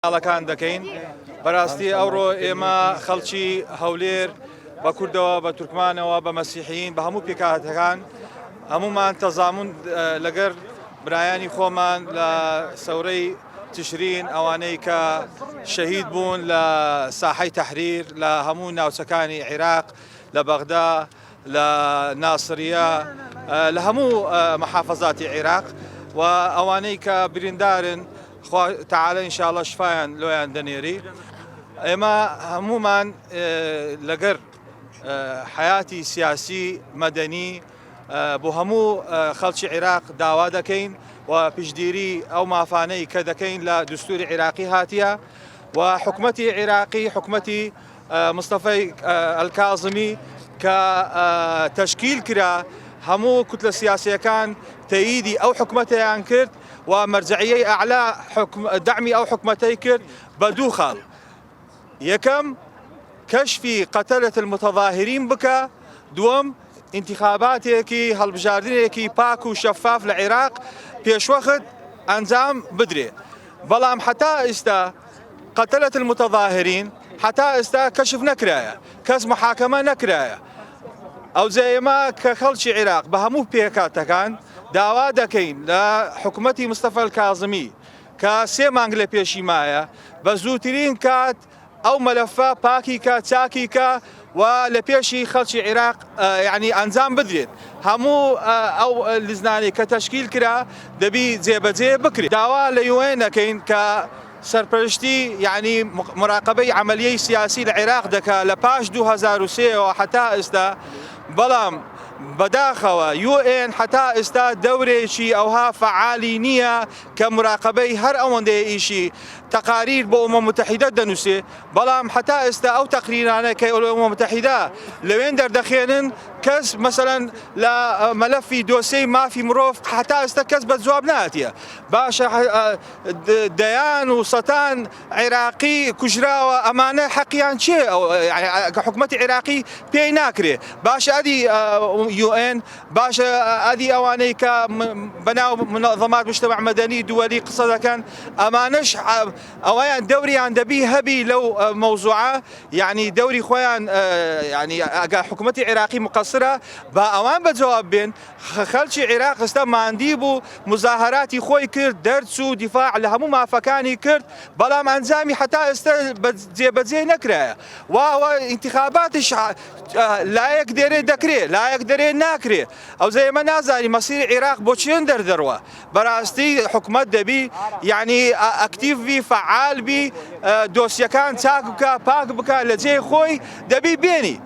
ئاڵەکان دەکەین بەڕاستی ئەوڕۆ ئێمە خەڵکی هەولێر بە کوردەوە بە تورکمانەوە بە مەسیحیین بە هەموو پێکهاتەکان هەمومان تەزامن لەگەر برایانی خۆمان لە سەورەی تشرین ئەوانەی کە شەهید بوون لە ساحەی تەحریر لە هەموو ناوچەکانی عێراق لە بەغدا لە ناسریە لە هەموو مەحافەزاتی عێراق و ئەوانەی کە بریندارن تعالە ئینشاءڵڵا شفایان لۆیان دەنێری ئێمە هەمومان لەگەر حیاتی سیاسی مەدەنی بۆ هەموو خەڵکی عێراق داوا دەکەین و پشتگیری ئەو مافانەی کە دەکەین لە دستوری عێراقی هاتیە و حکومەتی عێراقی حکومەتی مستەفای ئەلکاظمی کە تەشکیل کرا هەموو کوتلە سیاسیەکان تەییدی ئەو حکومەتیان کرد و مەرجعیەی ئەعلا دعمی ئەو حکومەتەی کرد بە دوو خاڵ. یەکەم کەشفی قەتەلەت المتەظاهرین بکە، دووەم انتخاباتێکی هەڵبژاردنێکی پاک و شەفاف لە عێراق پێشوەخت ئەنجام بدرێ. بەڵام حتا ئێستا قەتەلەت المتەظاهرین حتا ئێستا کەشف نەکرایە، کەس محاکەمە نەکرایە. ئەوجا ئێمە کە خەڵکی عێراق بە هەموو پێکاتەکان داوا دەکەین لە حکومەتی مستەفا ئەلکاظمی کە 3 مانگ لە پێشی مایە بە زووترین کات ئەو مەلەفە پاکی کە چاکی کە و لە پێشی خەڵکی عێراق یعنی ئەنجام بدرێت. هەموو ئەو لیزنانی کە تەشکیل کرا دەبی جێبەجێ بکرێت. داوا لە UN دەکەین کە سەرپەرشتی یعنی مراقبەی عملیەی سیاسی لە عێراق دەکا لە پاش 2003ەوە حتا ئێستا، بەڵام بەداخەوە UN حتا ئێستا دەورێکی ئەوها فعالی نییە کە مراقبەی هەر ئەوەندەیە ئیشی تەقاریر بۆ ئومە متحیدە دەنووسێ، بەڵام حتا ئێستا ئەو تەقریرانە کە ئومە متحیدە لەوێن دەردەخێنن کەس مەسەلەن لە مەلەفی دۆسەی مافی مرۆڤ حتا ئێستا کەس بە جواب ناتیە. باشە دەیان و سەتان عێراقی کوژراوە، ئەمانە حەقیان چێ کە حکومەتی عێراقی پێی ناکرێ؟ باشە ئەدی UN، باشە ئەدی ئەوانەی کە بەناو منەظەمات مجتەمع مەدەنی دووەلی قسە دەکەن، ئەمانش ئەوەیان دەوریان دەبی هەبی لەو مەوزوعە، یعنی دەوری خۆیان یعنی ئەگە حکومەتی عێراقی مقەسرە با ئەوان بەجواب بێن. خەڵکی عێراق ئێستا ماندی بوو، مزاهراتی خۆی کرد، دەرچوو دیفاع لە هەموو مافەکانی کرد، بەڵام ئەنجامی حتا ئێستا جێبەجێ نەکرایە. و انتخاباتش لایەک دێرێ دەکرێ، لایەک دەرێ ناکرێ. ئەوجا ئێمە نازانی مەسیری عێراق بۆ چێن دەردەڕوە. بەڕاستی حکومەت دەبی یعنی ئەکتیڤ بی، فعال بی، دۆسیەکان چاک بکە، پاک بکە، لە جێی خۆی دەبی بێنی.